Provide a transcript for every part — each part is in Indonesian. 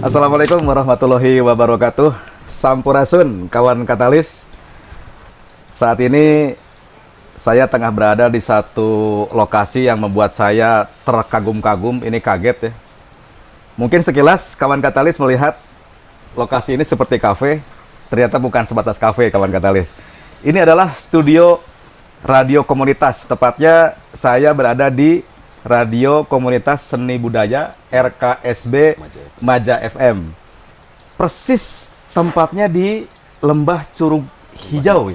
Assalamualaikum warahmatullahi wabarakatuh. Sampurasun, kawan katalis. Saat ini saya tengah berada di satu lokasi yang membuat saya terkagum-kagum. Ini kaget ya. Mungkin sekilas kawan katalis melihat lokasi ini seperti kafe. Ternyata bukan sebatas kafe, kawan katalis. Ini adalah studio radio komunitas. Tepatnya saya berada di Radio Komunitas Seni Budaya RKSB Maja FM. Persis tempatnya di Lembah Curug Hijau.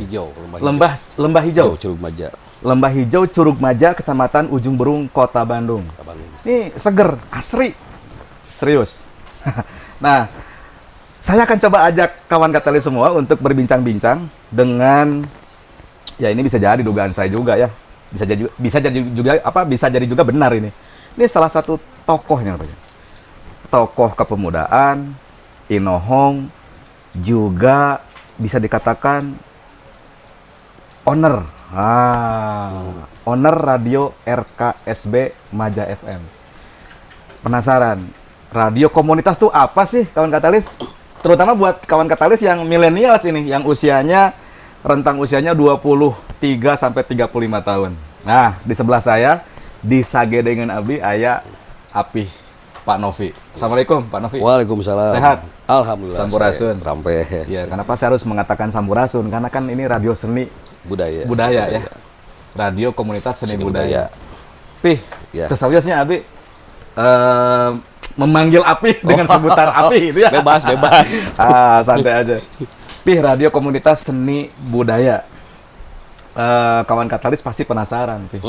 Lembah Hijau. Curug Maja. Lembah Hijau Curug Maja, Kecamatan Ujung Berung, Kota Bandung. Ini seger, asri. Serius. Nah, saya akan coba ajak kawan katalis semua untuk berbincang-bincang dengan, ya ini bisa jadi dugaan saya juga ya. Bisa jadi juga benar ini. Ini salah satu tokohnya namanya. Tokoh kepemudaan, inohong, juga bisa dikatakan owner. Owner radio RKSB Maja FM. Penasaran, radio komunitas tuh apa sih, kawan katalis? Terutama buat kawan katalis yang milenials ini, yang rentang usianya 23 sampai 35 tahun. Nah, di sebelah saya, di Sagedengan Abi, aya Apih Pak Novi. Assalamualaikum, Pak Novi. Waalaikumsalam. Sehat? Alhamdulillah. Sampurasun. Rampes. Ya, kenapa saya harus mengatakan Sampurasun? Karena kan ini radio seni budaya ya. Radio komunitas seni budaya. Pih, ya. Kesawiasnya Abi memanggil Apih dengan sebutan Apih itu ya. Bebas. Santai aja. Pih, radio komunitas seni budaya. Kawan katalis pasti penasaran, Pih.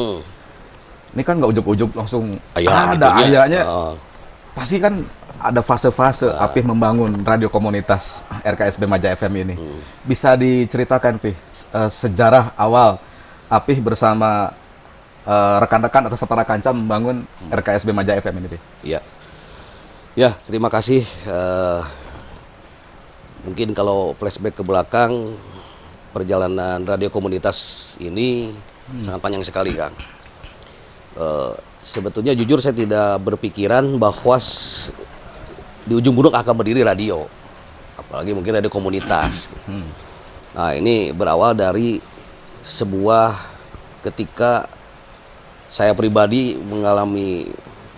Ini kan nggak ujuk-ujuk langsung ada ayahnya. Pasti kan ada fase-fase Apih membangun radio komunitas RKSB Maja FM ini. Bisa diceritakan, Pih, sejarah awal Apih bersama rekan-rekan atau setara kanca membangun RKSB Maja FM ini, Pih? Iya. Ya, terima kasih. Mungkin kalau flashback ke belakang, perjalanan radio komunitas ini sangat panjang sekali, Kang. Sebetulnya jujur saya tidak berpikiran bahwa di ujung burung akan berdiri radio, apalagi mungkin radio komunitas. Nah, ini berawal dari sebuah ketika saya pribadi mengalami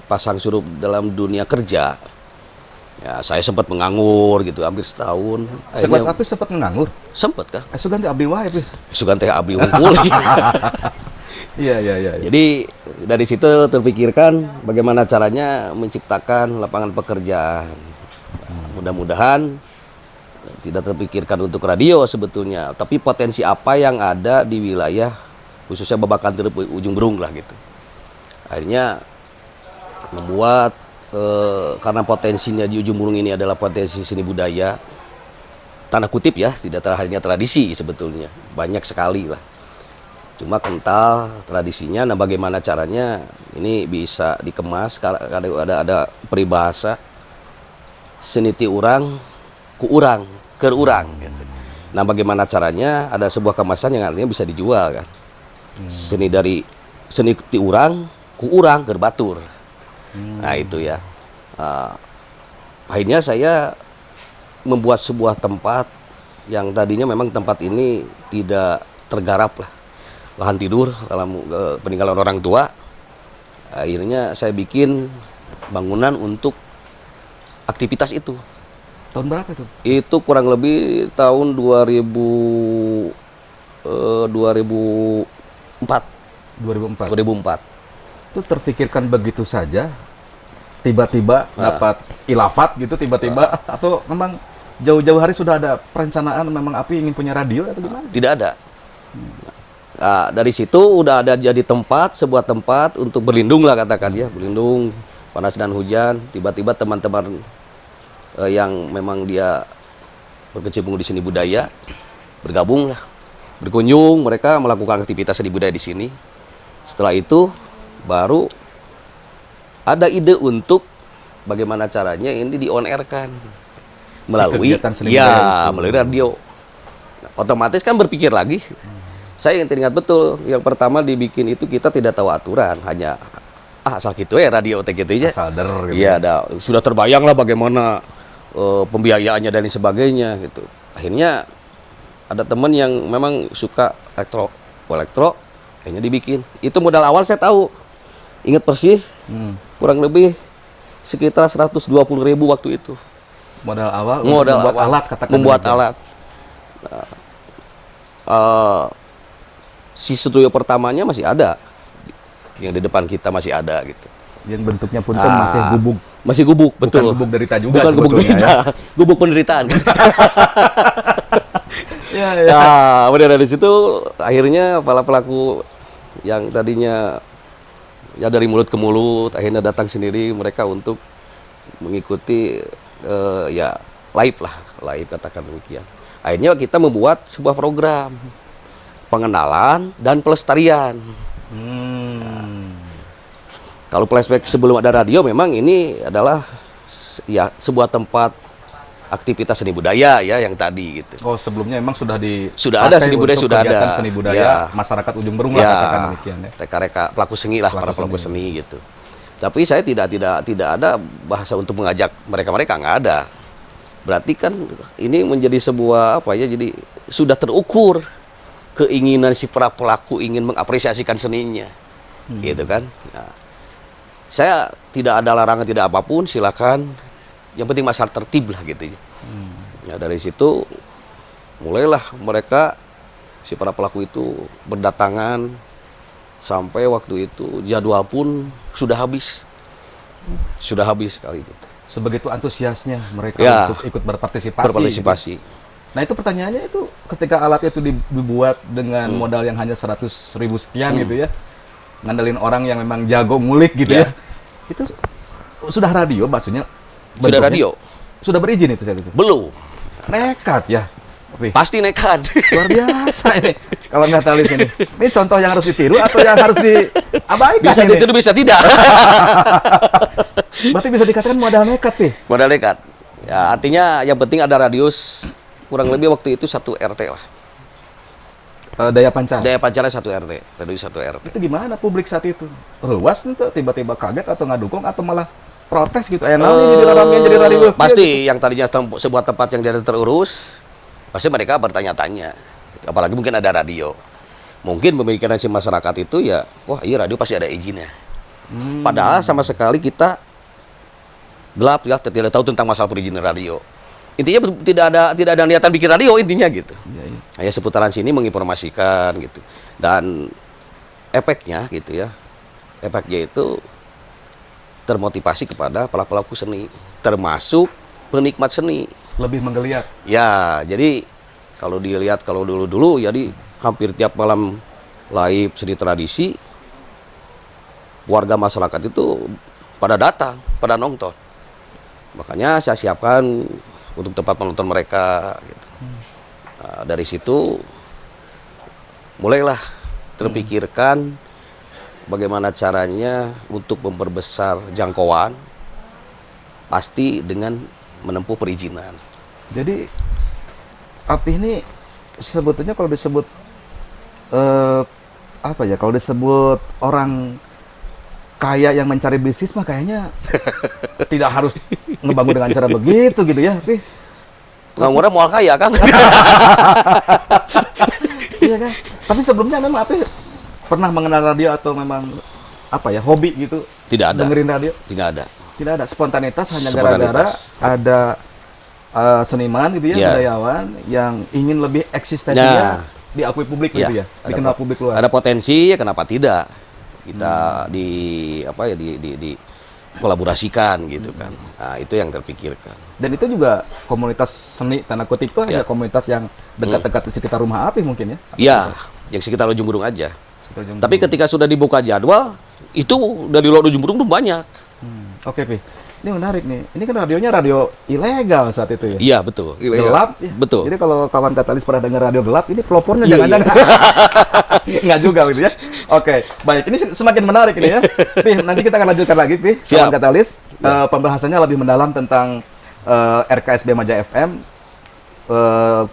pasang surut dalam dunia kerja. Ya, saya sempat menganggur gitu, hampir setahun. Sekelas Apih sempat menganggur? Sempat, Kang. Sugan teh abdi wae, Pih. Sugan teh abdi unggul. Iya. Jadi dari situ terpikirkan bagaimana caranya menciptakan lapangan pekerjaan. Mudah-mudahan tidak terpikirkan untuk radio sebetulnya, tapi potensi apa yang ada di wilayah khususnya Babakan Tirep Ujung Berung lah gitu. Akhirnya membuat karena potensinya di Ujung Berung ini adalah potensi seni budaya, tanda kutip ya, tidak hanya tradisi sebetulnya, banyak sekali lah. Cuma kental tradisinya. Nah, bagaimana caranya ini bisa dikemas? Ada peribahasa seni ti urang ku urang keur urang gitu. Nah, bagaimana caranya? Ada sebuah kemasan yang artinya bisa dijual kan. Seni ti urang ku urang keur batur. Nah, itu ya. Akhirnya saya membuat sebuah tempat yang tadinya memang tempat ini tidak tergarap lah, lahan tidur dalam peninggalan orang tua. Akhirnya saya bikin bangunan untuk aktivitas itu. Tahun berapa itu? Itu kurang lebih tahun 2004. Itu terfikirkan begitu saja, tiba-tiba dapat ilafat gitu, tiba-tiba, atau memang jauh-jauh hari sudah ada perencanaan memang Apih ingin punya radio atau gimana? Tidak ada. Nah, dari situ udah ada jadi sebuah tempat untuk berlindung lah, katakan ya, berlindung panas dan hujan. Tiba-tiba teman-teman yang memang dia berkecimpung di seni budaya bergabung lah, berkunjung, mereka melakukan aktivitas seni budaya di sini. Setelah itu baru ada ide untuk bagaimana caranya ini di on air kan melalui melalui radio. Nah, otomatis kan berpikir lagi. Saya yang teringat betul, yang pertama dibikin itu kita tidak tahu aturan, hanya asal gitu ya radio teh gitu ya. Asal der gitu. Iya, sudah terbayang lah bagaimana pembiayaannya dan lain sebagainya gitu. Akhirnya ada teman yang memang suka elektro, akhirnya dibikin. Itu modal awal saya tahu, ingat persis, kurang lebih sekitar 120.000 waktu itu. Modal awal Modal membuat awal, alat, katakan membuat begitu. alat. Nah, si studio pertamanya masih ada, yang di depan kita masih ada gitu. Yang bentuknya pun kan masih gubuk. Masih gubuk, betul. Bukan gubuk derita juga Bukan gubuk sebetulnya, derita, gubuk penderitaan. Ya, Nah, kemudian dari situ akhirnya para pelaku yang tadinya ya dari mulut ke mulut akhirnya datang sendiri mereka untuk mengikuti ya live katakan demikian. Akhirnya kita membuat sebuah program pengenalan dan pelestarian. Kalau flashback sebelum ada radio memang ini adalah ya sebuah tempat aktivitas seni budaya ya yang tadi gitu. Oh, sebelumnya memang sudah Sudah ada seni budaya, sudah ada seni budaya ya. Masyarakat Ujung Berung lah katakan demikian ya. Reka-reka pelaku seni lah, para pelaku seni gitu. Tapi saya tidak ada bahasa untuk mengajak mereka nggak ada. Berarti kan ini menjadi sebuah apa ya? Jadi sudah terukur keinginan si para pelaku ingin mengapresiasikan seninya, gitu kan? Nah, saya tidak ada larangan tidak apapun, silakan. Yang penting masalah tertib lah gitu. Ya dari situ mulailah mereka si para pelaku itu berdatangan sampai waktu itu jadwal pun sudah habis sekali gitu. Sebegitu antusiasnya mereka Ya, untuk ikut berpartisipasi. Gitu. Nah itu pertanyaannya itu ketika alatnya itu dibuat dengan modal yang hanya 100.000 sekian gitu ya, ngandelin orang yang memang jago ngulik gitu ya, itu sudah radio maksudnya? Sudah radio? Sudah berizin itu saat itu? Belum. Nekat ya? Pasti nekat. Luar biasa ini. Kalau nggak talis ini. Ini contoh yang harus ditiru atau yang harus diabaikan? Bisa ini? ditiru, bisa tidak. Berarti bisa dikatakan modal nekat, Pi? Modal nekat. Ya, artinya yang penting ada radius kurang lebih waktu itu 1 RT lah. Daya pancar? Daya pancarnya 1 RT, radius 1 RT. Itu gimana publik saat itu? Luas itu tiba-tiba kaget atau nggak dukung atau malah protes gitu? Jadi radio. Pasti yang tadinya sebuah tempat yang tidak terurus, pasti mereka bertanya-tanya. Apalagi mungkin ada radio. Mungkin pemikiran si masyarakat itu ya, wah iya radio pasti ada izinnya. Padahal sama sekali kita gelap ya, tidak tahu tentang masalah perizinan radio. Intinya tidak ada niatan bikin radio intinya gitu. Ya seputaran sini menginformasikan gitu. Dan efeknya gitu ya. Efeknya itu termotivasi kepada pelaku seni, termasuk penikmat seni. Lebih menggeliat. Ya, jadi kalau dilihat kalau dulu jadi hampir tiap malam live seni tradisi warga masyarakat itu pada datang, pada nonton. Makanya saya siapkan untuk tempat menonton mereka gitu. Nah, dari situ mulailah terpikirkan bagaimana caranya untuk memperbesar jangkauan, pasti dengan menempuh perizinan. Jadi Apih ini sebetulnya kalau disebut apa ya? Kalau disebut orang kaya yang mencari bisnis mah kayaknya tidak harus ngebangun dengan cara begitu gitu ya, Apih. Pengangguran mau kaya, Kang. Iya kan? Tapi sebelumnya memang Apih pernah mengenal radio atau memang apa ya, hobi gitu? Tidak ada. Dengerin radio? Tidak ada. Tidak ada. Spontanitas hanya gara-gara ada seniman gitu ya, budayawan yang ingin lebih eksistensinya diakui publik gitu ya, dikenal publik luas. Ada potensi, ya kenapa tidak? Kita di kolaborasikan gitu kan. Nah, itu yang terpikirkan. Dan itu juga komunitas seni tanda kutip itu hanya komunitas yang dekat-dekat di sekitar rumah Apih mungkin ya? Iya, yang sekitar Ujung Berung aja. Tapi ketika sudah dibuka jadwal, itu dari luar Ujung Berung tuh banyak. Oke, Pi. Ini menarik nih. Ini kan radionya radio ilegal saat itu ya? Iya, betul. Gelap ya? Betul. Jadi kalau kawan katalis pernah dengar radio gelap, ini pelopornya jangan-jangan. Nggak juga gitu ya. Oke, baik. Ini semakin menarik ini ya. Pi, nanti kita akan lanjutkan lagi, Pi. Kawan katalis. Pembahasannya lebih mendalam tentang RKSB Maja FM.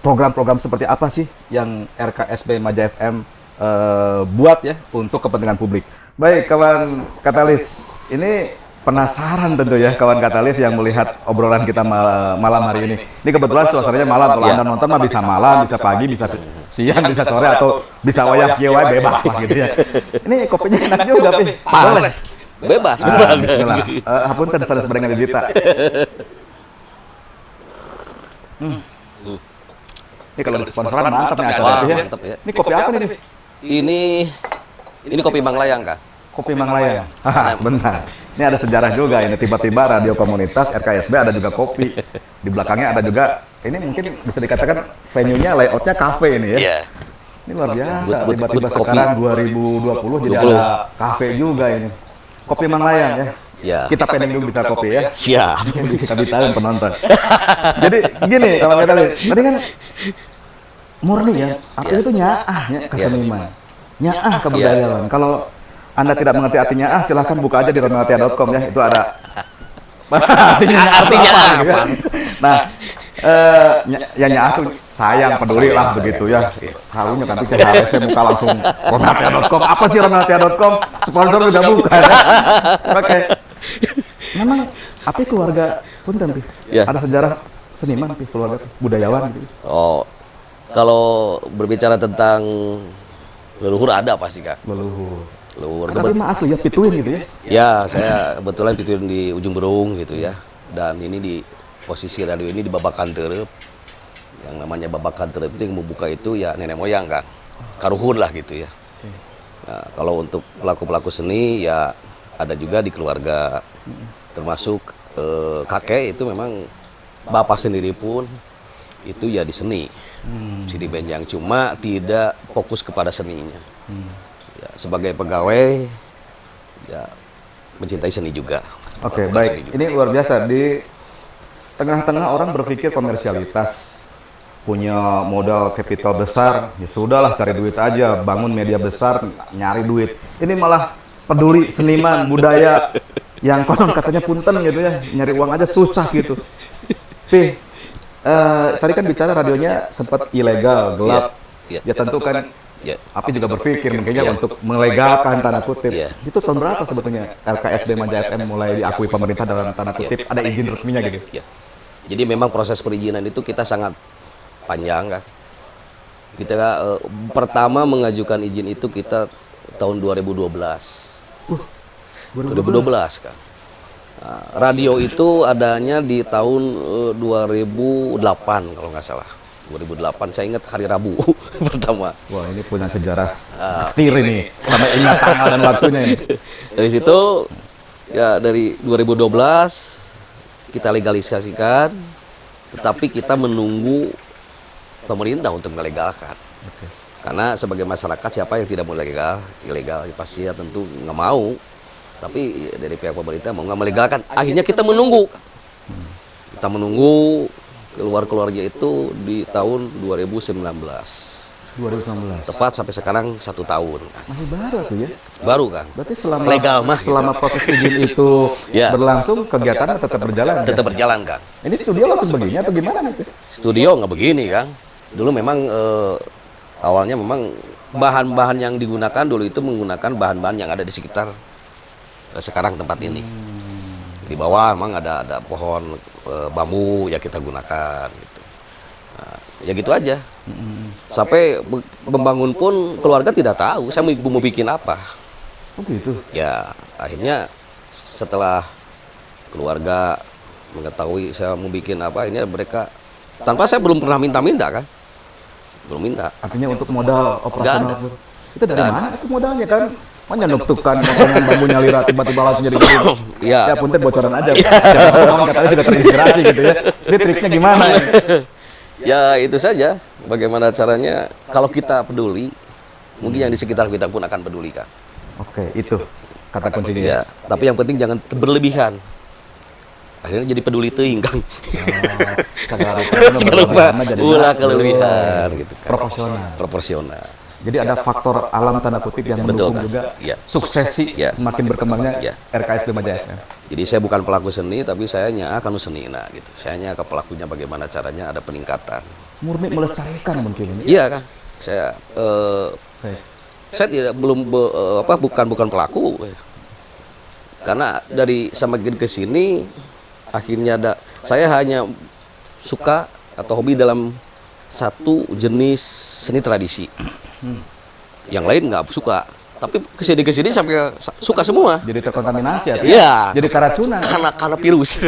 Program-program seperti apa sih yang RKSB Maja FM buat ya untuk kepentingan publik. Baik, kawan katalis. Ini penasaran tentu ya kawan Katalis yang melihat obrolan kita malam hari ini. Ini kebetulan suasananya malam. Kalau Anda nonton mah bisa malam, bisa pagi, bisa siang, bisa sore, atau bisa wayah kieu bebas lah gitu ya. Ini kopinya enak juga, Pi. Boleh. Bebas. Bismillah. Hapunten sanes barengan di Dita. Ini kalau sponsoran mantap nih acara Wah, ya. mantap ya. Ini kopi apa nih? Ini kopi Bang Layang, Kang. Kopi Mang Layang. Benar. Ini ada sejarah juga ini. Tiba-tiba radio komunitas RKSB ada juga kopi. Di belakangnya ada juga, ini mungkin bisa dikatakan venue-nya layoutnya kafe ini ya. Iya. Ini luar biasa. But Tiba-tiba kopi. sekarang 2020 jadi 20. ada kafe juga ini. Kopi Mang Layang ya. Ya. Kita pending dulu bisa kopi ya. Siap. Bisa ditahan penonton. Jadi gini kalau kita lihat, tadi kan murni ya. Artinya itu nyaahnya keseniman. Nyaah kebudayaan. Kalau Anda tidak mengerti artinya silahkan buka aja di ronaltia.com ya. Itu ada artinya apa. Nah, ya nyaah tuh sayang, peduli lah begitu ya. Harunya kan tuh harusnya buka langsung ronaltia.com. Apa sih ronaltia.com? Sponsor udah bukan. Oke. Memang Api keluarga punten Pi. Ya. Ada sejarah seniman Pi, keluarga budayawan gitu. Oh, kalau berbicara tentang leluhur ada pasti, Kak. Leluhur. Leluhur. Tapi mah asli ya pituin gitu ya. Ya, saya kebetulan pituin di Ujung Berung gitu ya. Dan ini di posisi radio ini di Babakan Terep. Yang namanya Babakan Terep itu yang membuka itu ya nenek moyang, Kang. Karuhun lah gitu ya. Nah, kalau untuk pelaku-pelaku seni ya ada juga di keluarga, termasuk kakek itu memang bapak sendiri pun itu ya di seni, Sidi Benjang, cuma tidak fokus kepada seninya. Ya, sebagai pegawai ya mencintai seni juga. Oke, Seni baik. juga. Ini luar biasa. Di tengah-tengah orang berpikir komersialitas, punya modal kapital besar, ya sudahlah cari duit aja, bangun media besar, nyari duit. Ini malah peduli seniman, budaya, yang konon katanya punten gitu ya, nyari uang aja susah gitu. Pi, tadi kan bicara radionya sempat ilegal, gelap. Ya, Ya tentu kan ya. Api juga berpikir mungkinnya untuk melegalkan tanda kutip. Iya. Itu tahun berapa sebetulnya LKSB Maja FM mulai diakui pemerintah dalam tanda kutip ada izin resminya gitu? Ya. Jadi memang proses perizinan itu kita sangat panjang, kan. Kita pertama mengajukan izin itu kita tahun 2012. 2012 kan. Nah, radio itu adanya di tahun 2008 kalau nggak salah. 2008 saya ingat hari Rabu pertama. Wah ini punya sejarah tir ini, sampai ingat tanggal dan waktunya ini. Dari situ ya dari 2012 kita legalisasikan, tetapi kita menunggu pemerintah untuk melegalkan. Karena sebagai masyarakat siapa yang tidak mau ilegal ya pasti ya tentu nggak mau. Tapi dari pihak pemerintah mau nggak melegalkan, akhirnya kita menunggu. Kita menunggu keluarnya itu di tahun 2019. 2019. Tepat sampai sekarang 1 tahun. Masih baru tuh ya. Baru kan? Berarti selama Legal mah, selama proses izin itu Ya. berlangsung kegiatan tetap berjalan. Tetap ya? berjalan kan? Ini studio langsung begini atau gimana nih? Studio nggak begini kan? Dulu memang awalnya memang bahan-bahan yang digunakan dulu itu menggunakan bahan-bahan yang ada di sekitar sekarang tempat ini. Di bawah memang ada pohon bambu ya kita gunakan gitu. Nah, ya gitu aja. Sampai membangun pun keluarga tidak tahu saya mau bikin apa. Oh gitu. Ya akhirnya setelah keluarga mengetahui saya mau bikin apa, ini mereka tanpa saya belum pernah minta kan, belum minta. Artinya untuk modal Nggak operasional ada. pun. Itu dari Nggak mana itu modalnya kan? Mana nuktukan potongan bambunya lira tiba-tiba langsung jadi gede. Iya. Ya punten bocoran aja. Jangan katanya juga terinspirasi gitu ya. Ini triknya gimana ya? Ya itu saja. Bagaimana caranya? Kalau kita peduli, mungkin yang di sekitar kita pun akan peduli kan. Oke, itu kata kuncinya. Ya. Tapi yang penting jangan berlebihan. Akhirnya jadi peduli teuing Kang. Segala lupa ulah kelebihan gitu kan. Proporsional. Jadi ada faktor alam tanda kutip yang Betul, mendukung kan? juga Iya. suksesi Iya. semakin berkembangnya Iya. RKSB Maja FM. Jadi saya bukan pelaku seni, tapi saya akan seni, nah gitu. Saya ke pelakunya bagaimana caranya ada peningkatan. Murni melestarikan mungkin ini. Iya kan, saya Baik. saya tidak bukan pelaku. Karena dari semakin ke sini akhirnya saya hanya suka atau hobi dalam satu jenis seni tradisi. Yang lain nggak suka. Tapi kesini sampai suka semua. Jadi terkontaminasi ya? Iya. Jadi keracunan. Karena virus.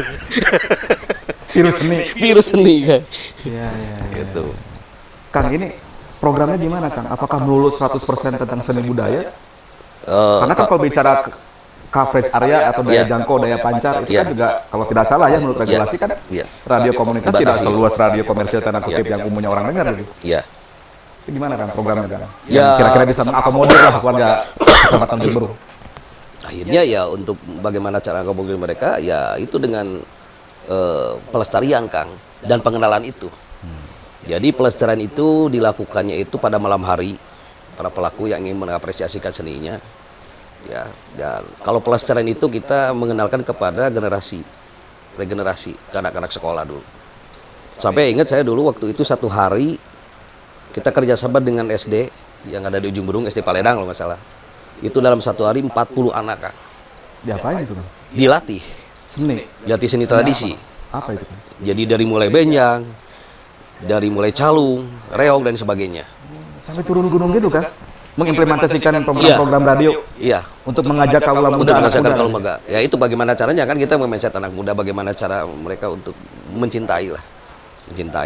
Virus seni. Virus seni kan. Iya, iya. Gitu. Kang, ini programnya gimana, Kang? Apakah melulu 100% tentang seni budaya? Karena kan kalau bicara coverage area atau daya jangkau, daya pancar, itu kan juga kalau tidak salah ya menurut regulasi kan radio komunitas tidak seluas radio komersial tanda kutip yang umumnya orang dengar gitu. Iya. Itu gimana, Kang, programnya, Kang? Ya. Yang kira-kira bisa mengakomodir lah warga Kecamatan Jember. Akhirnya ya untuk bagaimana cara mengakomodir mereka ya itu dengan pelestarian, Kang, dan pengenalan itu. Jadi pelestarian itu dilakukannya itu pada malam hari para pelaku yang ingin mengapresiasikan seninya. Ya, dan kalau pelestarian itu kita mengenalkan kepada regenerasi ke anak-anak sekolah dulu. Sampai ingat saya dulu waktu itu satu hari kita kerjasama dengan SD yang ada di Ujung Berung, SD Paledang kalau nggak salah. Itu dalam satu hari 40 anak, Kang. Diapain itu, Kang? Dilatih seni tradisi. Apa itu, Kang? Jadi dari mulai benjang, dari mulai calung, reog dan sebagainya. Sampai turun gunung gitu, kan? Mengimplementasikan program-program radio. Iya. Untuk mengajak kaula muda. Untuk mengajak kaula muda. Ya itu bagaimana caranya kan kita mindset anak muda, bagaimana cara mereka untuk mencintai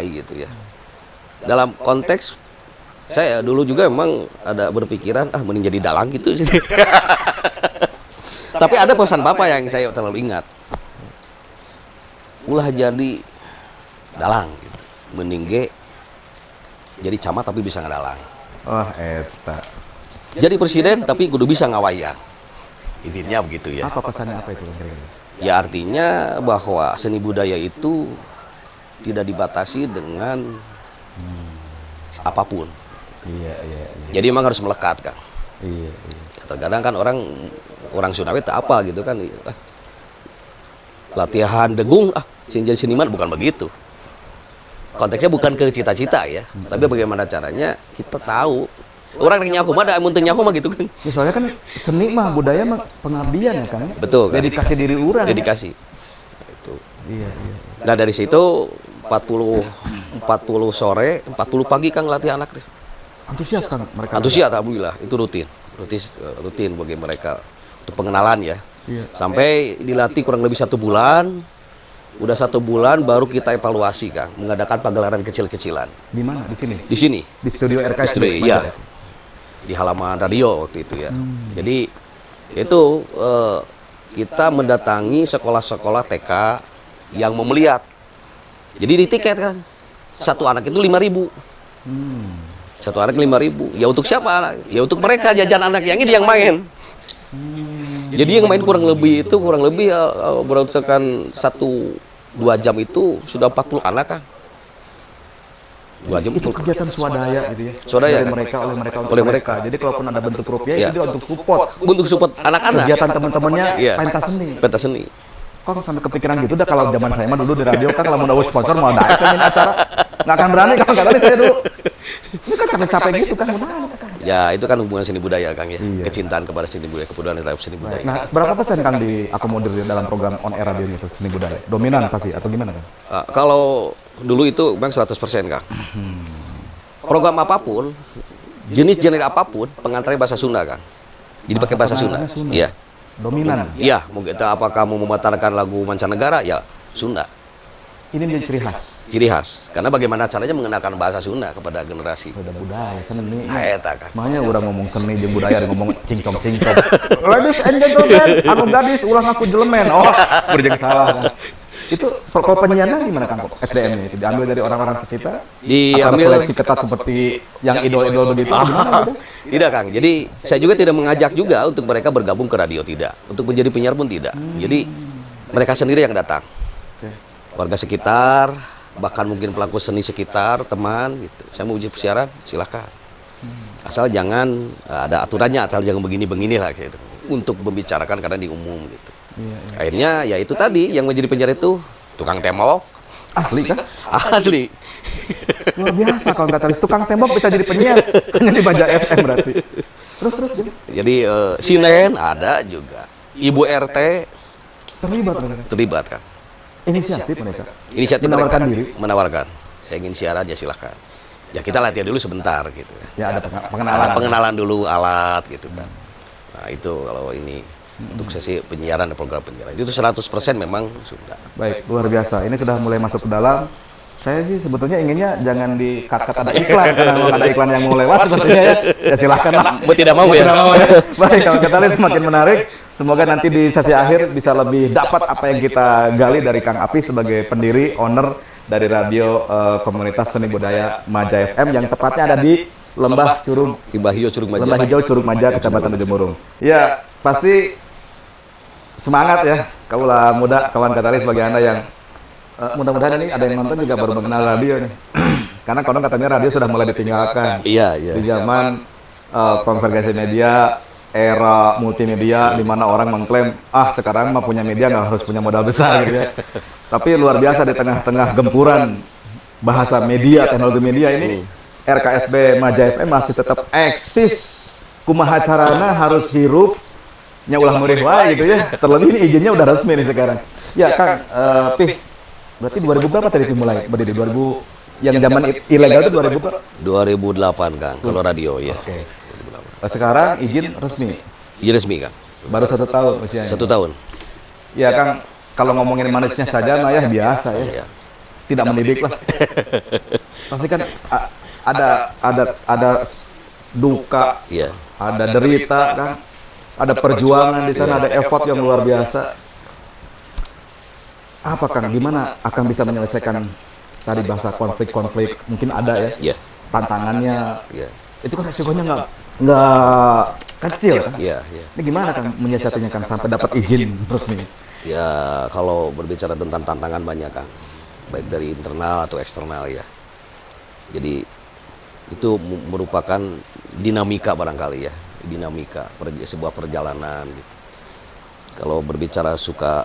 gitu ya. Dalam konteks saya dulu juga memang ada berpikiran mending jadi dalang gitu. Tapi ada pesan Bapak yang saya terlalu ingat. Ulah jadi dalang gitu. Mending jadi camat tapi bisa ngadalang. Wah, eta. Jadi presiden tapi kudu bisa ngawayang. Intinya begitu ya. Apa pesannya, apa itu, Kang? Ya artinya bahwa seni budaya itu tidak dibatasi dengan apapun. Iya. Jadi memang harus melekat, Kang. Iya. Ya, terkadang kan orang Sunda itu apa gitu kan. Latihan degung, jadi seniman, bukan begitu. Konteksnya bukan ke cita-cita ya, tapi bagaimana caranya kita tahu. Orang yang nyaku mah ada munteng nyaku mah gitu kan. Ya, soalnya kan seni mah budaya mah pengabdian ya, Kang. Betul kan. Dedikasi diri orang. Dedikasi. Itu. Iya. Nah dari situ 40 sore, 40 pagi Kang latih anak. Antusias, Kang, mereka. Antusias, alhamdulillah. Itu rutin bagi mereka untuk pengenalan ya. Iya. Sampai dilatih kurang lebih 1 bulan. Udah 1 bulan baru kita evaluasi, Kang, mengadakan pagelaran kecil-kecilan. Di mana? Di sini. Di sini. Di studio RKS. Iya. Di halaman radio waktu itu ya. Jadi itu kita mendatangi sekolah-sekolah TK yang mau melihat. Jadi di tiket, kan satu anak itu 5.000. Satu anak 5.000. Ya untuk siapa? Ya untuk mereka jajan anak yang ini yang main. Jadi yang main kurang lebih berdasarkan 1-2 jam itu sudah 40 anak, Kang. 2 jam Itu kegiatan swadaya gitu ya. Swadaya, Dari kan? mereka, oleh Oleh mereka. mereka. Jadi kalaupun ada bentuk rupiah Iya. itu untuk support Untuk support anak-anak. kegiatan teman-temannya Iya. pentas seni. Pentas seni. Kok sampai kepikiran gitu dah, kalau zaman saya mah dulu di radio kan kalau mau sponsor mau ada ini acara nggak akan berani, kalau nggak berani saya dulu. Ini kan capek-capek gitu kan, mudah kan. Ya itu kan hubungan seni budaya, Kang ya. Iya. Kecintaan kepada seni budaya, kepedulian terhadap seni budaya. Nah, berapa persen Kang diakomodir dalam program on air radio itu seni budaya? Dominan pasti atau gimana, Kang? Kalau dulu itu memang 100%, Kang. Program apapun, jenis genre apapun, pengantarnya bahasa Sunda, Kang. Jadi pakai bahasa Sunda. pengantarnya Sunda. Iya. Dominan. Iya, mungkin apakah mau mematahkan lagu mancanegara ya Sunda. Ini menjadi ciri khas. Ciri khas. Karena bagaimana caranya mengenalkan bahasa Sunda kepada generasi. Budaya seni. Eta, Kang. Makanya udah ngomong seni jeung budaya, ada ngomong cincong-cincong. Ladies and gentlemen, anu gadis ulang aku jelemen. Oh, berjeng salah. Kan? Itu kalau penyiaran gimana, Kang? SDM-nya itu diambil dari orang-orang sekitar? Diambil seleksi ketat seperti yang idol-idol begitu? Gimana gitu? Tidak, Kang. Jadi saya juga tidak mengajak juga untuk mereka bergabung ke radio, tidak. Untuk menjadi penyiar pun tidak. Jadi mereka sendiri yang datang. Warga sekitar, bahkan mungkin pelaku seni sekitar, teman gitu. Saya mau uji siaran, silakan. Asal jangan ada aturannya, asal jangan begini-begini lah gitu. Untuk membicarakan karena di umum gitu. Akhirnya ya itu tadi yang menjadi penyiar itu tukang tembok. Asli kan? Asli. Luar biasa kalau nggak tahu. Tukang tembok bisa jadi penyiar. Hanya di Baja FM berarti. Terus. Jadi sinen ada juga. Ibu RT Terlibat mereka. terlibat Kang. Inisiatif mereka. Inisiatif Menawarkan mereka diri. menawarkan. Saya ingin siar aja silahkan. Ya kita latihan dulu sebentar gitu kan. Ya ada pengenalan. Ada pengenalan dulu alat gitu kan. Nah itu kalau ini untuk sesi penyiaran dan program penyiaran itu 100% memang sudah. Baik, luar biasa. Ini sudah mulai masuk ke dalam. Saya sih sebetulnya inginnya jangan di cut ada iklan, karena kalau ada iklan yang mau lewat sepertinya ya, ya silahkan lah. Mau tidak mau ya. Tidak mau ya. Baik, kalau kita lihat semakin menarik. Semoga nanti di sesi akhir bisa lebih dapat apa yang kita gali dari Kang Api sebagai pendiri, owner dari radio komunitas seni budaya Maja FM yang tepatnya ada di Lembah Curug, Lembah Hijau Curug Maja. Lembah Hijau Curug Maja, Kecamatan Ujung Murung. Ya, pasti semangat ya, kaulah muda, kawan katalis bagi Anda yang mudah-mudahan ini ada yang nonton juga baru mengenal radio nih. Karena konon katanya radio sudah mulai ditinggalkan. Iya, iya. Di zaman konvergensi media, era multimedia, di mana orang mengklaim, sekarang mah punya media nggak harus punya modal besar gitu ya. Tapi luar biasa di tengah-tengah gempuran bahasa media, teknologi media ini, RKSB Maja FM masih tetap eksis. Kumaha carana harus hirup, nya ulah murih wae gitu ya. Terlebih ini izinnya udah resmi nih sekarang. Ya Kang, Pih, berarti 2000 berapa tadi dimulai berdiri? 2000 yang zaman ilegal itu 2000 berapa? 2008 Kang, kalau radio ya. Oke. Sekarang izin resmi. Iya resmi Kang. Baru 1 tahun usianya. 1 tahun. Ya Kang, kalau ngomongin manisnya saja mah ya biasa ya. Iya. Tidak mendidik lah. Pasti kan ada duka, Iya. ada derita kan. Ada perjuangan di sana, ada effort yang luar biasa. Apa Kang, gimana akan bisa menyelesaikan tadi bahasa konflik-konflik? Mungkin ada ya. Iya. Tantangannya. Iya. Itu kan resikonya nggak kecil kan? Iya, iya. Ini gimana Kang menyiasatinya Kang sampai dapat izin resmi? Ya, kalau berbicara tentang tantangan banyak Kang. Baik dari internal atau eksternal ya. Jadi itu merupakan dinamika barangkali ya. Dinamika sebuah perjalanan gitu. Kalau berbicara suka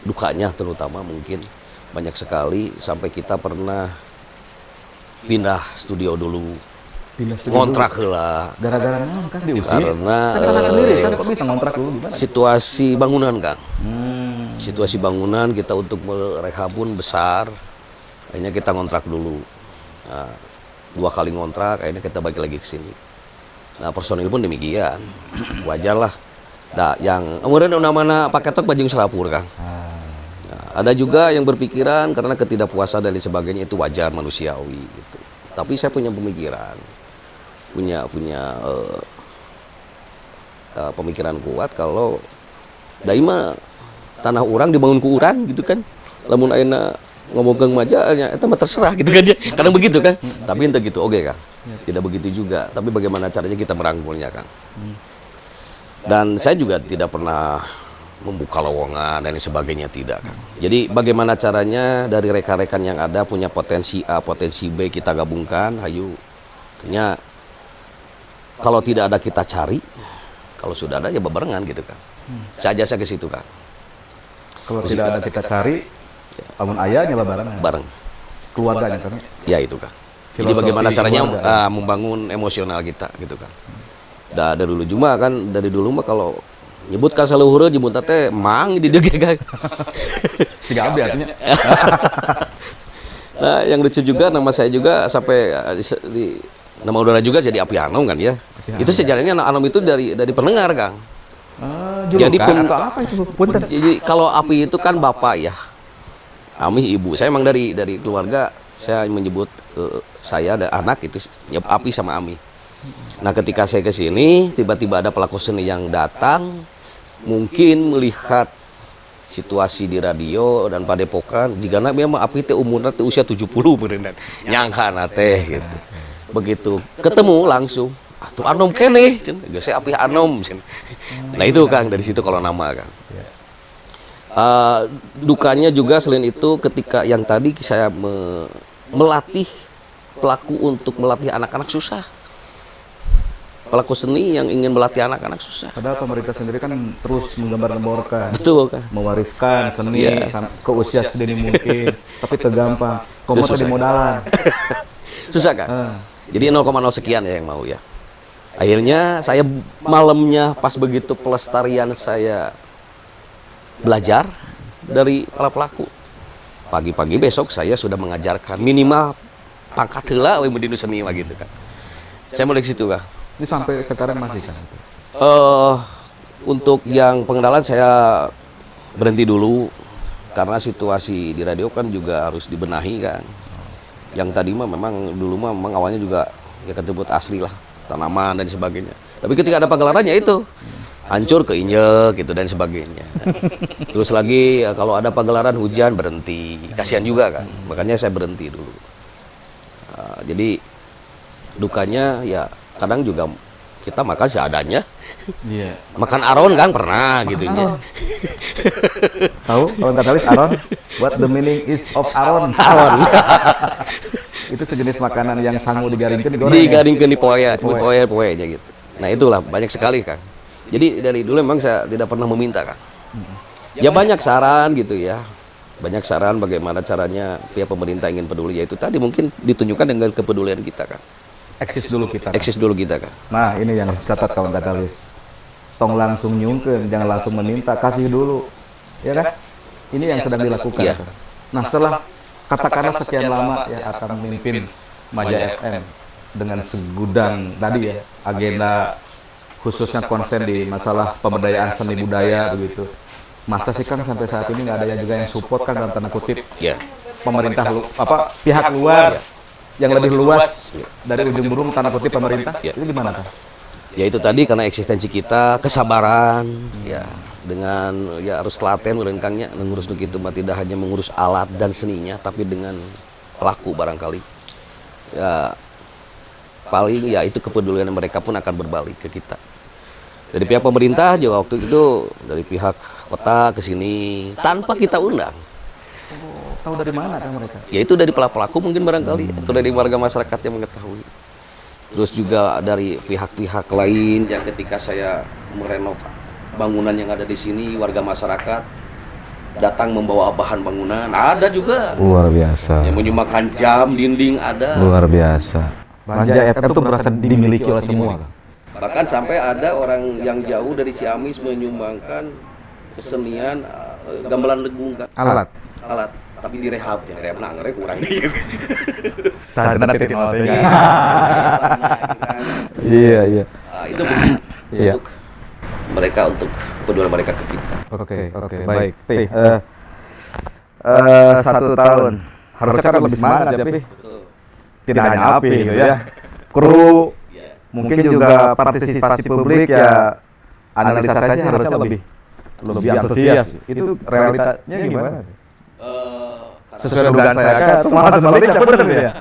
dukanya terutama mungkin banyak sekali sampai kita pernah pindah studio dulu. Ngontrak lah. Gara-gara naon Kang diusir? Karena Kan Kakak sendiri kan kok bisa ngontrak dulu gimana? situasi bangunan Kang. Situasi bangunan kita untuk merehab pun besar. Akhirnya kita ngontrak dulu. Nah, 2 kali ngontrak, akhirnya kita balik lagi ke sini. Nah, personil pun demikian. Wajar lah. Nah, yang kemudian namanya pakai tok bajing selapur Kang. Nah, ada juga yang berpikiran karena ketidakpuasan dan sebagainya itu wajar manusiawi gitu. Tapi saya punya pemikiran. Punya pemikiran kuat kalau daima tanah orang dibangun ku urang gitu kan. Lamun ayeuna ngomong ke Maja eta mah terserah gitu kan dia. Kadang begitu kan. Tapi ente gitu oke Kang. Tidak begitu juga, tapi bagaimana caranya kita merangkulnya Kang. Dan saya juga tidak pernah membuka lowongan dan sebagainya tidak Kang. Jadi bagaimana caranya dari rekan-rekan yang ada punya potensi A, potensi B kita gabungkan, hayu. Artinya kalau tidak ada kita cari, kalau sudah ada ya bebarengan gitu Kang. Saya ke situ Kang. Kalau tidak ada kita cari, lamun ayahnya barengan. Bareng. Keluarganya kan. Ya itu Kang. Jadi Filosofi bagaimana caranya keluarga. membangun emosional kita gitu Kang. Dari dulu cuma kan dari dulu mah kalau nyebutkan saluhur nyebut teh mang di dia Kang. Siga abdi artinya. Nah, yang lucu juga nama saya juga sampai di nama udara juga jadi Api Anom kan ya. Itu sejarahnya Anom itu dari pendengar Kang. Jadi Julukan atau apa itu? Punten. Jadi kalau Api itu kan bapak ya. Ami ibu. Saya emang dari keluarga saya menyebut saya ada anak itu Api sama Ami. Nah, ketika saya ke sini tiba-tiba ada pelaku seni yang datang mungkin melihat situasi di radio dan padepokan jika memang Api teh umurnya teh usia 70 berenang nyangka teh gitu. Begitu ketemu langsung atuh Anom keneh cenah geus Api Anom cenah. Nah itu Kang dari situ kalau nama Kang. Dukanya juga selain itu ketika yang tadi saya melatih pelaku untuk melatih anak-anak susah. Pelaku seni yang ingin melatih anak-anak susah. Padahal pemerintah sendiri kan terus menggambar-gambarkan, Betul Kang. mewariskan seni ke usia sedini mungkin, tapi tergampang. Komo tadi modalan. Susah Kang. Jadi 0,0 sekian ya yang mau ya. Akhirnya saya malamnya pas begitu pelestarian saya belajar dari para pelaku. Pagi-pagi besok saya sudah mengajarkan minimal pangkat heula we mendinu seni mah gitu kan. Saya mulai ke situ Kang. Ini sampai sekarang masih kan? Untuk yang pengenalan saya berhenti dulu karena situasi di radio kan juga harus dibenahi kan. Yang tadi mah memang dulu mah memang awalnya juga ya ketebut asli lah, tanaman dan sebagainya. Tapi ketika ada pagelarannya itu hancur keinjek gitu dan sebagainya. Terus lagi ya, kalau ada pagelaran hujan berhenti, kasihan juga kan. Makanya saya berhenti dulu. Jadi dukanya ya kadang juga kita makan seadanya. Iya. Makan aron kan pernah gitu ya. Tahu kawan katalis aron? What the meaning is of aron? Aron. Itu sejenis makanan yang sangu digaringkan digoreng. Digaringkan di poe-poenya gitu. Nah itulah banyak sekali Kang. Jadi dari dulu memang saya tidak pernah meminta Kang. Ya banyak saran gitu ya. Banyak saran bagaimana caranya pihak pemerintah ingin peduli. Yaitu tadi mungkin ditunjukkan dengan kepedulian kita Kang. Eksis dulu kita. Eksis dulu kita Kang. Nah ini yang catat kawan katalis. Tong langsung nyungkeun, jangan langsung meminta, kasih dulu. Ya kan? Ini yang sedang dilakukan. Iya. Nah setelah katakanlah sekian lama ya akan memimpin Maja FM dengan segudang tadi ya agenda khususnya konsen di masalah pemberdayaan seni budaya begitu. Masa sih Kang sampai saat ini nggak ada yang juga yang support kan dalam tanda kutip Ya. pemerintah pihak luar yang lebih luas dari ujung burung tanda kutip pemerintah Ya. itu gimana Kang? Ya itu tadi karena eksistensi kita, kesabaran, ya dengan ya harus telaten merengkangnya mengurus itu mah tidak hanya mengurus alat dan seninya, tapi dengan pelaku barangkali. Ya paling ya itu kepedulian mereka pun akan berbalik ke kita. Dari pihak pemerintah juga waktu itu dari pihak kota ke sini tanpa kita undang. Tahu dari mana Kang mereka? Ya itu dari pelaku mungkin barangkali atau dari warga masyarakat yang mengetahui. Terus juga dari pihak-pihak lain yang ketika saya merenov bangunan yang ada di sini, warga masyarakat datang membawa bahan bangunan, ada juga Luar biasa. yang menyumbangkan jam, dinding ada. Luar biasa. Maja FM itu merasa dimiliki oleh semua. Bahkan sampai ada orang yang jauh dari Ciamis menyumbangkan kesenian gamelan legung Kak. Alat. Alat, tapi direhab ya, rehab nangre kurang dikit. Sadana titik nol teh. Iya, iya. Itu benar Iya. untuk mereka, untuk peduli mereka ke kita. Oke, baik. Pi, 1 tahun. Harusnya kan lebih semangat ya, Pi. Tidak hanya Api gitu ya. Kru, mungkin juga partisipasi publik ya, analisa saya sih harusnya lebih antusias. Itu realitanya gimana? Sesuai dugaan saya kan, itu malah sebaliknya benar ya?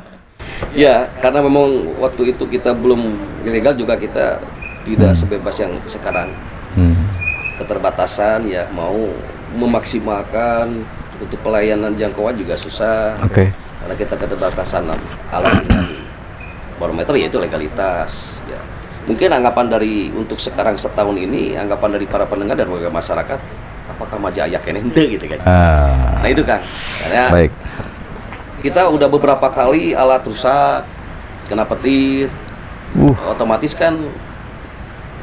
Ya, karena memang waktu itu kita belum ilegal juga kita tidak sebebas yang sekarang. Keterbatasan ya, mau memaksimalkan untuk pelayanan jangkauan juga susah. Oke. Karena kita keterbatasan alat dengan barometer yaitu legalitas. Ya. Mungkin anggapan dari untuk sekarang setahun ini, anggapan dari para pendengar dan warga masyarakat, apakah Maja ayak kene henteu gitu kan? Nah itu Kang, karena Baik. kita udah beberapa kali alat rusak, kena petir, otomatis kan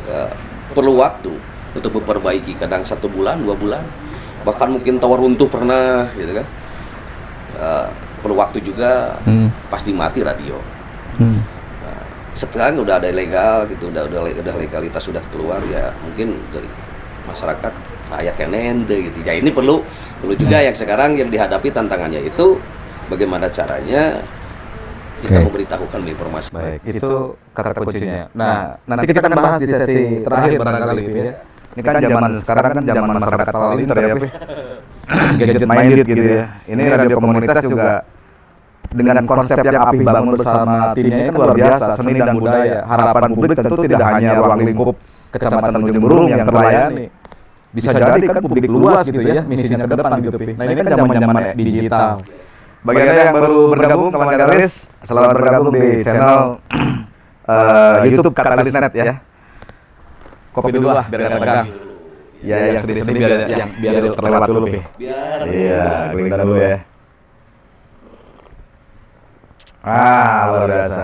ya, perlu waktu untuk memperbaiki, kadang 1 bulan, 2 bulan, bahkan mungkin tower runtuh pernah, gitu kan. Perlu waktu juga, pasti mati radio. Setelah udah ada legal gitu, udah legalitas sudah keluar ya, mungkin dari masyarakat kayak kenende gitu. Ya ini perlu juga yang sekarang yang dihadapi tantangannya itu bagaimana caranya kita memberitahukan informasi. Baik, itu kata kuncinya. Nah, nanti kita akan bahas di sesi terakhir barangkali ya. Ini kan zaman sekarang kan zaman masyarakat halilintar ya, Pi. Gadget minded gitu ya. Ini radio komunitas juga dengan konsep yang Api bangun bersama timnya itu luar biasa, seni dan budaya. Harapan publik tentu tidak hanya ruang lingkup Kecamatan Ujung Berung yang terlayani. Bisa jadi kan publik luas gitu ya, misinya ke depan gitu, Pi. Nah, ini kan zaman-zaman digital. Bagi Anda yang baru bergabung, kawan Katalis, selamat bergabung di channel YouTube Katalis.net ya. Kopi dulu lah, biar nggak tegang. Ya, yang sedih-sedih biar terlewat dulu, Pi. Iya, gue minta dulu ya. Luar biasa.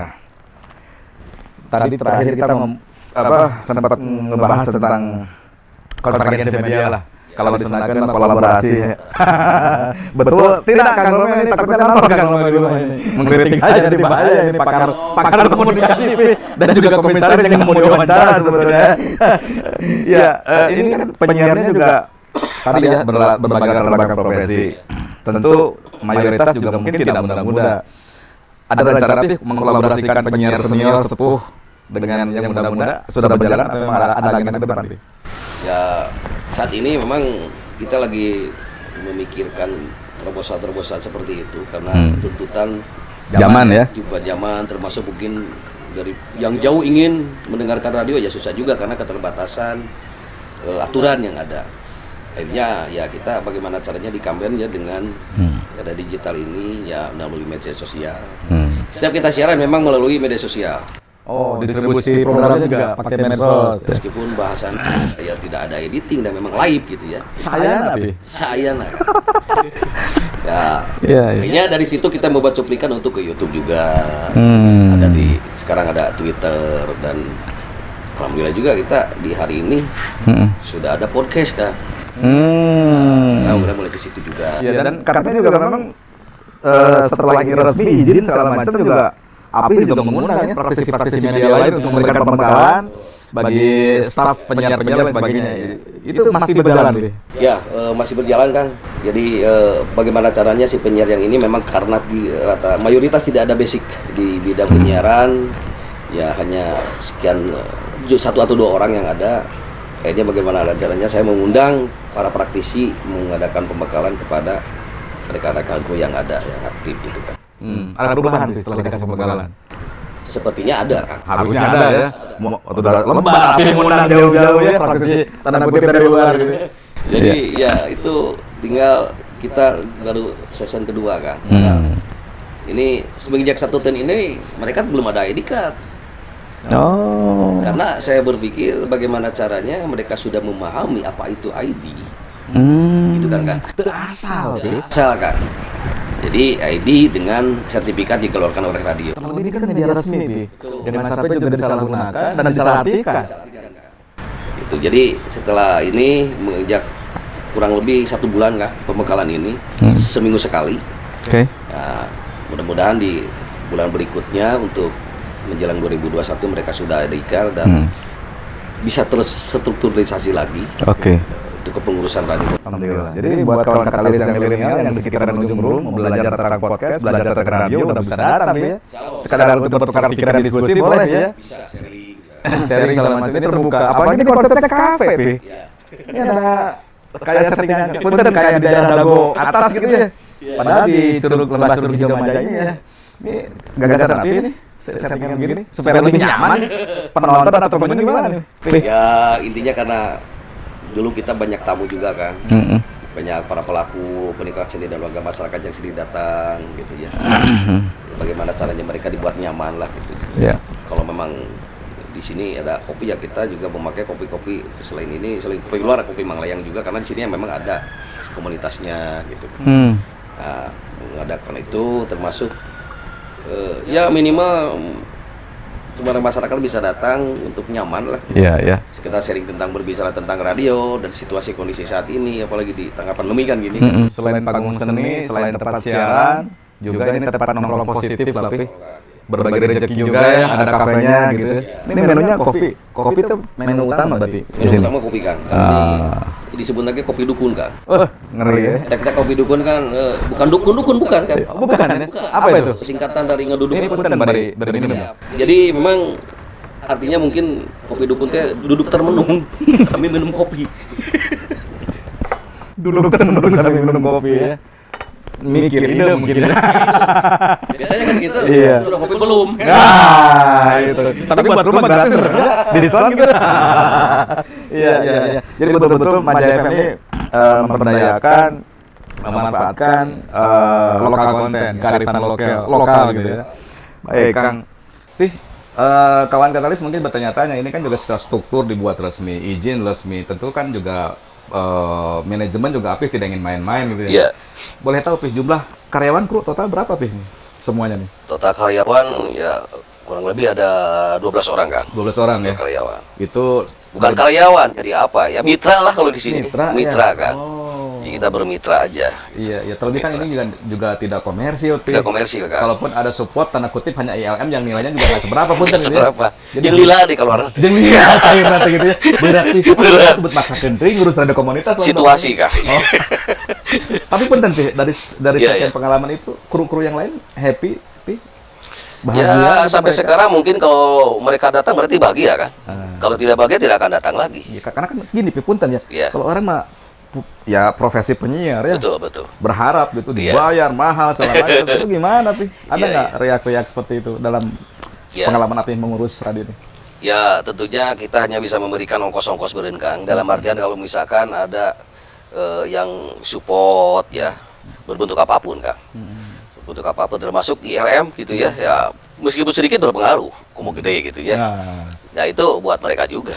Tadi terakhir kita sempat ngebahas tentang konvergensi media lah. Kalau disunahkan kolaborasi. Betul tidak Kang Romi ini takutnya apa Kang Romi dulu ini mengkritik saya di bahaya ini pakar komunikasi dan juga komisaris yang mau diwawancara sebenarnya. Ya, ini kan penyiarnya juga tadi ya berbagai profesi. Tentu mayoritas juga mungkin tidak muda-muda. Ada rencana mengkolaborasikan penyiar senior sepuh dengan yang muda-muda sudah berjalan atau memang ada agenda ke depan? Ya, saat ini memang kita lagi memikirkan terobosan-terobosan seperti itu karena tuntutan zaman ya. Juga zaman termasuk mungkin dari yang jauh ingin mendengarkan radio ya susah juga karena keterbatasan aturan yang ada. Akhirnya ya kita bagaimana caranya di campaign ya dengan ada digital ini ya melalui media sosial. Setiap kita siaran memang melalui media sosial. Oh, distribusi programnya juga pakai medsos. Meskipun bahasan ya tidak ada editing dan memang live gitu ya. Saya nah. Ya, akhirnya dari situ kita membuat cuplikan untuk ke YouTube juga. Ada sekarang ada Twitter dan alhamdulillah juga kita di hari ini sudah ada podcast kan. Nah, udah mulai ke situ juga. Ya, dan katanya juga memang setelah ini resmi izin segala macam juga API juga mengundang ya praktisi-praktisi media lain untuk memberikan pembekalan bagi staf penyiar-penyiar dan sebagainya. Itu masih berjalan, Bi? Ya, masih berjalan, Kang. Jadi bagaimana caranya si penyiar yang ini memang karena mayoritas tidak ada basic di bidang penyiaran, ya hanya sekian satu atau dua orang yang ada. Akhirnya bagaimana caranya saya mengundang para praktisi mengadakan pembekalan kepada rekan-rekanku yang ada yang aktif gitu kan. Ada perubahan setelah dikasih pembekalan? Sepertinya ada, Kang. Harusnya ada ya. Waktu udah lembah api mengundang jauh-jauh ya praktisi tanda kutip dari luar gitu. Jadi ya itu tinggal kita baru season kedua, Kang. Ini semenjak 1 tahun ini mereka belum ada ID card. Oh. Karena saya berpikir bagaimana caranya mereka sudah memahami apa itu ID. Gitu kan, Kang? Asal, Kang. Jadi ID dengan sertifikat dikeluarkan oleh radio. Terlebih ini kan media resmi, Bi. Jadi masyarakat juga disalahgunakan dan disalahartikan. Itu jadi setelah ini menginjak kurang lebih 1 bulan Kak pembekalan ini seminggu sekali. Oke. Nah, mudah-mudahan di bulan berikutnya untuk menjelang 2021 mereka sudah ada IKAR dan bisa terus strukturisasi lagi. Oke. Untuk kepengurusan radio. Alhamdulillah. Jadi buat kawan katalis yang milenial yang di sekitaran ujung Rum mau belajar tentang podcast, belajar tentang radio udah bisa datang ya. Sekedar untuk bertukar pikiran dan diskusi boleh ya. Bisa sharing. Sharing segala macam ini terbuka. Apalagi ini konsepnya kafe, Pi. Ini ada kayak settingan punten kayak di daerah Dago atas gitu ya. Padahal di Curug Lembah Curug Hijau Maja ini ya. Ini gagasan apa ini? Settingan begini supaya lebih nyaman penonton atau pengunjung gimana nih? Ya intinya karena dulu kita banyak tamu juga kan, banyak para pelaku penikmat seni dan warga masyarakat yang sering datang gitu ya. Bagaimana caranya mereka dibuat nyaman lah gitu. Yeah. Kalau memang di sini ada kopi ya kita juga memakai kopi-kopi selain ini selain kopi luar kopi Manglayang juga karena di sini memang ada komunitasnya gitu. Nah, mengadakan itu termasuk ya minimal semua masyarakat bisa datang untuk nyaman lah. Iya, iya. Kita sharing tentang berbicara tentang radio dan situasi kondisi saat ini, apalagi di tengah pandemi kan gini. Selain panggung seni, selain tempat siaran, juga ini tempat nongkrong positif lah, Pi. Berbagi rezeki juga ya, ada kafenya gitu. Ini menunya kopi. Kopi itu menu utama berarti. Menu utama kopi Kang. Disebut lagi kopi dukun Kang. Ngeri ya. Kita kopi dukun kan bukan dukun bukan kan? Bukan ya? Apa itu? Singkatan dari ngeduduk. Ini punten dari minum. Jadi memang artinya mungkin kopi dukun teh duduk termenung sambil minum kopi. Duduk termenung sambil minum kopi ya. Mikir ide mungkin. Biasanya kan gitu. Iya. Sudah kopi belum. Nah, itu. Tapi buat rumah gratis. Diskon gitu. Iya. Jadi betul-betul Maja FM ini memberdayakan, memanfaatkan lokal konten, kearifan lokal gitu ya. Baik, Kang. Kawan katalis mungkin bertanya-tanya, ini kan juga secara struktur dibuat resmi, izin resmi, tentu kan juga manajemen juga Apih tidak ingin main-main gitu ya. Iya. Boleh tahu Pih jumlah karyawan kru total berapa Pih semuanya nih? Total karyawan ya kurang kurang lebih ada 12 orang Kang. 12 orang ya. Karyawan. Itu Bukan karyawan, jadi apa ya? Mitra lah kalau di sini. mitra ya? Kan. Oh. Jadi kita bermitra aja. Iya, ya terlebih kan ini juga tidak komersil, Pi. Tidak komersil Kang. Kalaupun ada support tanda kutip hanya ILM yang nilainya juga nggak seberapa pun kan gitu ya. Seberapa? Jadi Yang lila deh kalau orang. Jadi lihat akhir nanti gitu ya. Berarti Berat. buat maksa kentring ngurus ada komunitas lah, Situasi Kang. Oh. Tapi punten sih dari Iya, sekian iya. pengalaman itu kru-kru yang lain happy, Pi? Ya gitu sampai mereka? sekarang mungkin kalau mereka datang berarti bahagia kan. Ah. Kalau tidak bahagia tidak akan datang lagi. Ya, karena kan gini, Pi, punten ya. Iya. Kalau orang mah ya profesi penyiar ya. Betul. Berharap gitu Iya. dibayar mahal segala macam. Itu gimana, Pi? Ada Iya, nggak riak-riak seperti itu dalam Iya. pengalaman Api mengurus radio ini? Ya tentunya kita hanya bisa memberikan ongkos-ongkos beren Kang. Dalam artian kalau misalkan ada yang support ya berbentuk apapun Kang. Berbentuk apapun termasuk ILM gitu ya. Ya meskipun sedikit berpengaruh, komo gede gitu ya. Nah, Ya itu buat mereka juga.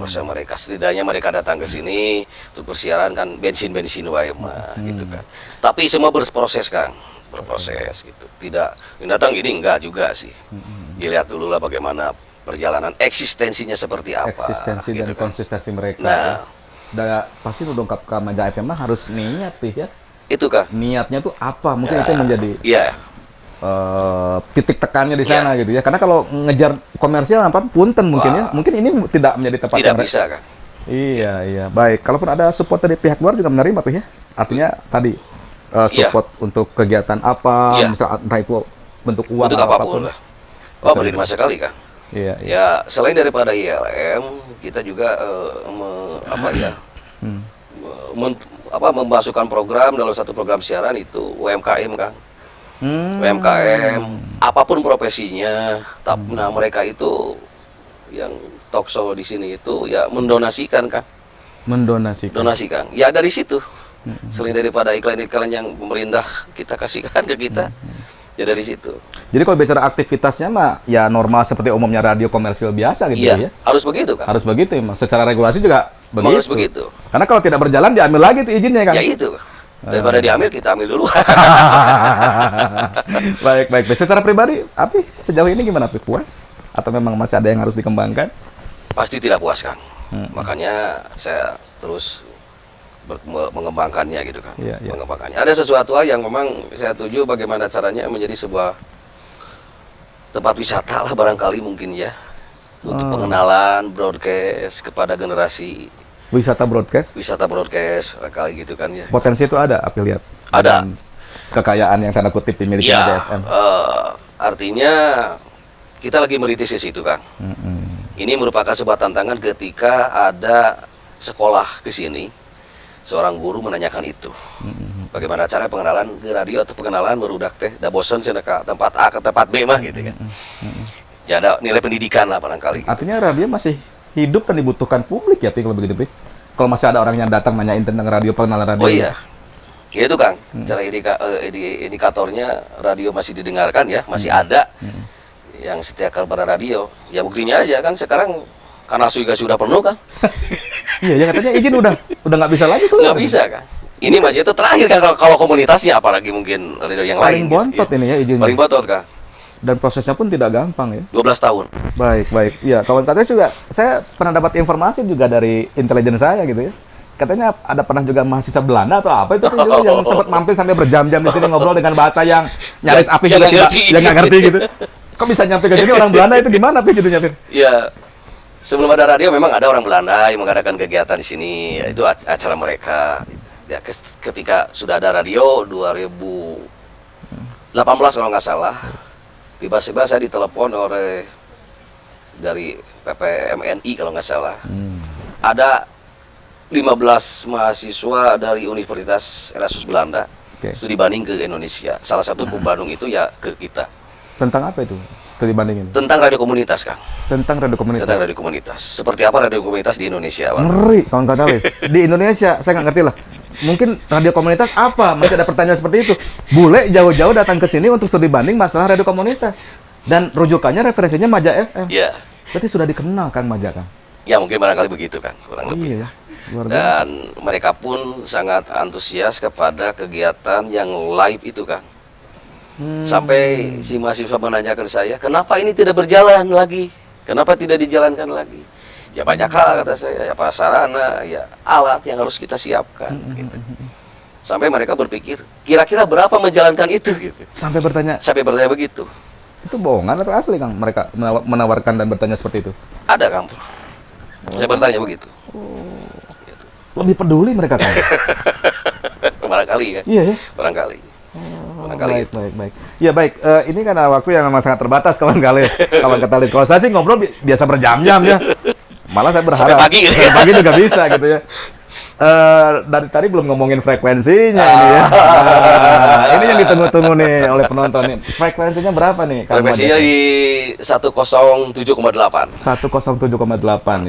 Proses mereka setidaknya mereka datang ke sini untuk persiaran kan bensin wae mah gitu kan. Tapi semua berproses Kang. Berproses gitu. Tidak yang datang ini enggak juga sih. Dilihat dulu lah bagaimana perjalanan eksistensinya seperti apa. eksistensi gitu dan kan. konsistensi mereka. Nah. Ya. Pasti dongkap ke Maja FM mah harus niat, Pi, ya. Itu Kang. Niatnya tuh apa? Mungkin itu yang menjadi Iya. titik tekannya di sana gitu ya. Karena kalau ngejar komersial apa punten mungkin ya. Mungkin ini tidak menjadi tempat Tidak yang bisa Kang. Iya. Baik, kalaupun ada support dari pihak luar juga menerima, Pi, ya. Artinya tadi Iya. support untuk kegiatan apa, Iya. misal entah itu bentuk uang Untuk atau apapun lah. Wah berterima sekali Kang. Iya. Ya selain daripada ILM kita juga Hmm. memasukkan program dalam satu program siaran itu UMKM Kang. Hmm. UMKM apapun profesinya, tapi nah mereka itu yang talk show di sini itu ya mendonasikan Kang. Mendonasikan. Donasi Kang. Ya dari situ. Selain daripada iklan-iklan yang pemerintah kita kasihkan ke kita. Ya dari situ. Jadi kalau bicara aktivitasnya mah ya normal seperti umumnya radio komersil biasa gitu Iya, ya. harus begitu Kang. Harus begitu emang. Secara regulasi juga Memang begitu. harus begitu. Karena kalau tidak berjalan diambil lagi tuh izinnya kan. Ya itu. Daripada diambil kita ambil dulu. Baik. Secara pribadi, Api sejauh ini gimana, Api? Puas? Atau memang masih ada yang harus dikembangkan? Pasti tidak puas Kang. Makanya saya terus mengembangkannya gitu kan. Iya. Mengembangkannya. Ada sesuatu hal yang memang saya tuju bagaimana caranya menjadi sebuah tempat wisata lah barangkali mungkin ya. Untuk pengenalan broadcast kepada generasi Wisata broadcast, wisata broadcast barangkali gitu kan ya. potensi itu ada, Api lihat. Ada. Dan kekayaan yang tanda kutip dimiliki Ya, DFM. artinya kita lagi merintis di situ Kang. Ini merupakan sebuah tantangan ketika ada sekolah ke sini, seorang guru menanyakan itu. Bagaimana cara pengenalan ke radio atau pengenalan berudak teh, da bosan sih ke tempat A ke tempat B mah gitu kan. Ya ada nilai pendidikan lah barangkali. Artinya radio masih hidup dan dibutuhkan publik ya, Pi, kalau begitu, Pi. Kalau masih ada orang yang datang nanyain tentang radio, pengenalan radio. Oh iya. Ya itu Kang, cara indikatornya radio masih didengarkan ya, masih ada yang setia kepada radio. Ya buktinya aja kan sekarang kanal juga sudah penuh Kang. Iya, ya katanya izin udah nggak bisa lagi tuh. Nggak bisa Kang. Ini mah itu terakhir kan kalau komunitasnya apalagi mungkin radio yang Paling lain. bontot gitu, ini ya izinnya. Paling bontot Kang. Dan prosesnya pun tidak gampang ya. 12 tahun. Baik. Iya, kawan katanya juga saya pernah dapat informasi juga dari intelijen saya gitu ya. Katanya ada pernah juga mahasiswa Belanda atau apa itu juga yang sempat mampir sampai berjam-jam di sini ngobrol dengan bahasa yang nyaris Api juga tidak yang nggak ngerti gitu. Kok bisa nyampe ke sini orang Belanda itu gimana Pi gitu nyampe? Ya, sebelum ada radio memang ada orang Belanda yang mengadakan kegiatan di sini. Ya, itu acara mereka. Ya, ketika sudah ada radio 2018 kalau nggak salah, tiba-tiba saya ditelepon dari PPMNI kalau nggak salah. Ada 15 mahasiswa dari Universitas Erasmus Belanda studi banding ke Indonesia. Salah satu ke Bandung itu ya ke kita. Tentang apa itu? Studi bandingin. Tentang radio komunitas, Kang. Tentang radio komunitas. Tentang radio komunitas. Seperti apa radio komunitas di Indonesia, Bang? Ngeri, kawan katalis. Di Indonesia, saya nggak ngerti lah. Mungkin radio komunitas apa? Masih ada pertanyaan seperti itu. Bule jauh-jauh datang ke sini untuk studi banding masalah radio komunitas. Dan rujukannya referensinya Maja FM. Iya. Berarti sudah dikenal Kang Maja, Kang? Ya mungkin barangkali begitu, Kang. Kurang lebih. Iya, luar biasa. Dan mereka pun sangat antusias kepada kegiatan yang live itu, Kang. Sampai si mahasiswa menanyakan saya, kenapa ini tidak berjalan lagi? Kenapa tidak dijalankan lagi? Ya banyak hal kata saya, ya prasarana, ya alat yang harus kita siapkan. Gitu. Sampai mereka berpikir, kira-kira berapa menjalankan itu? Gitu. Sampai bertanya Begitu. itu bohongan atau asli Kang mereka menawarkan dan bertanya seperti itu? Ada Kang. Saya bertanya begitu. Lebih peduli mereka Kang. Barangkali kan? Iya ya. Barangkali. Baik. Ya baik, ini karena waktu yang memang sangat terbatas kawan Katalis. Kalau saya sih ngobrol biasa berjam-jam ya. Malah saya berharap Sampai pagi gitu ya. sampai pagi juga bisa gitu ya. Dari tadi belum ngomongin frekuensinya ini ya. Nah, ini yang ditunggu-tunggu nih oleh penonton nih. Frekuensinya berapa nih? Kang Frekuensinya Made? di 107,8 107,8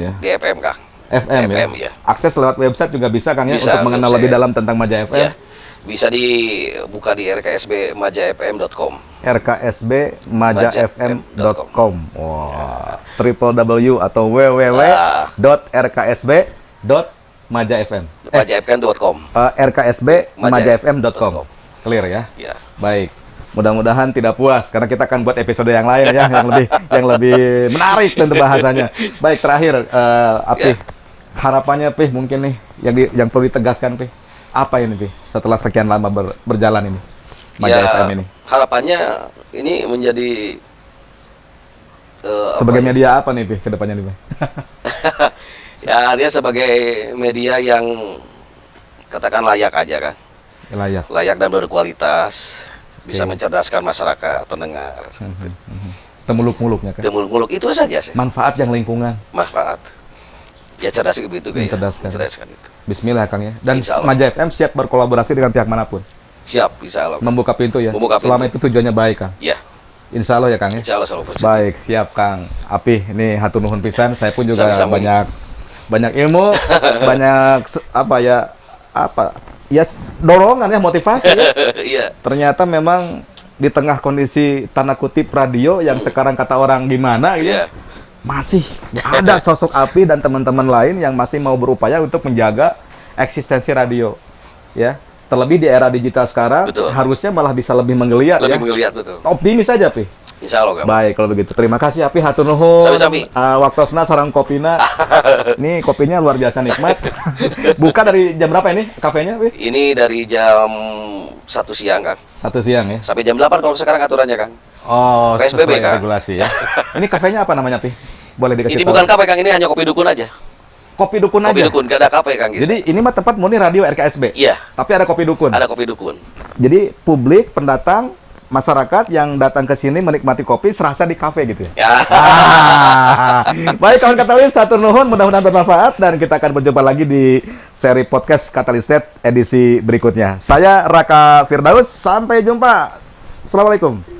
ya. di FM Kang. FM ya. FM, ya. Akses lewat website juga bisa Kang ya Bisa, untuk mengenal website. lebih dalam tentang Maja FM. Ya. Bisa dibuka di rksbmajafm.com. rksbmajafm.com. Wah, www atau www.rksb.majafm. Majafm.com. rksbmajafm.com. Clear ya? Ya. Baik. Mudah-mudahan tidak puas karena kita akan buat episode yang lain ya yang lebih menarik tentu bahasanya. Baik, terakhir Apih, harapannya Pih mungkin nih yang perlu ditegaskan Pih. Apa ini Pih setelah sekian lama berjalan ini Maja FM ini? Harapannya ini menjadi Sebagai media apa nih Pih ke depannya nih Pih? ya dia sebagai media yang katakan layak aja kan. Layak. Layak dan berkualitas, bisa mencerdaskan masyarakat pendengar. Temuluk-muluknya kan. Temuluk-muluk itu saja sih. Manfaat yang lingkungan. Manfaat. Ya cerdas begitu kayak. Mencerdaskan itu. Bismillah Kang ya. Dan Insya Allah. Maja FM siap berkolaborasi dengan pihak manapun. Siap, insya Allah. Membuka pintu ya. Membuka pintu. Selama itu tujuannya baik Kang. Ya, Insya Allah ya Kang ya. insya Allah selalu positif. Baik, siap Kang. Apih, ini hatur nuhun pisan. Saya pun juga Sama-sama. banyak ilmu, banyak dorongan ya, motivasi ya. Iya. Ternyata memang di tengah kondisi tanda kutip radio yang sekarang kata orang gimana gitu. Iya. Masih ada sosok Apih dan teman-teman lain yang masih mau berupaya untuk menjaga eksistensi radio. Ya. Terlebih di era digital sekarang, Betul. harusnya malah bisa lebih menggeliat Lebih ya. menggeliat betul. Optimis saja, Pi. Insya Allah, Kang. Baik, kalau begitu. Terima kasih, Api. Hatur nuhun. Sami-sami. Waktosna sarang kopina. Ini kopinya luar biasa nikmat. Buka dari jam berapa ini kafenya, Pi? Ini dari jam 1 siang, Kang. 1 siang ya. Sampai jam 8 kalau sekarang aturannya, Kang. Oh, PSBB, sesuai Kang. regulasi ya. Ini kafenya apa namanya, Pi? Boleh dikasih Ini tahu? bukan kafe, Kang. Ini hanya kopi dukun aja. Kopi dukun Kopi aja. dukun, gak ada kafe, Kang. Gitu. Jadi ini mah tempat murni radio RKSB. Iya, Tapi ada kopi dukun. ada kopi dukun. Jadi publik, pendatang, masyarakat yang datang ke sini menikmati kopi serasa di kafe gitu ya. Ya. Baik kawan Katalis, hatur nuhun, mudah-mudahan bermanfaat dan kita akan berjumpa lagi di seri podcast Katalis Net edisi berikutnya. Saya Raka Firdaus, sampai jumpa. Assalamualaikum.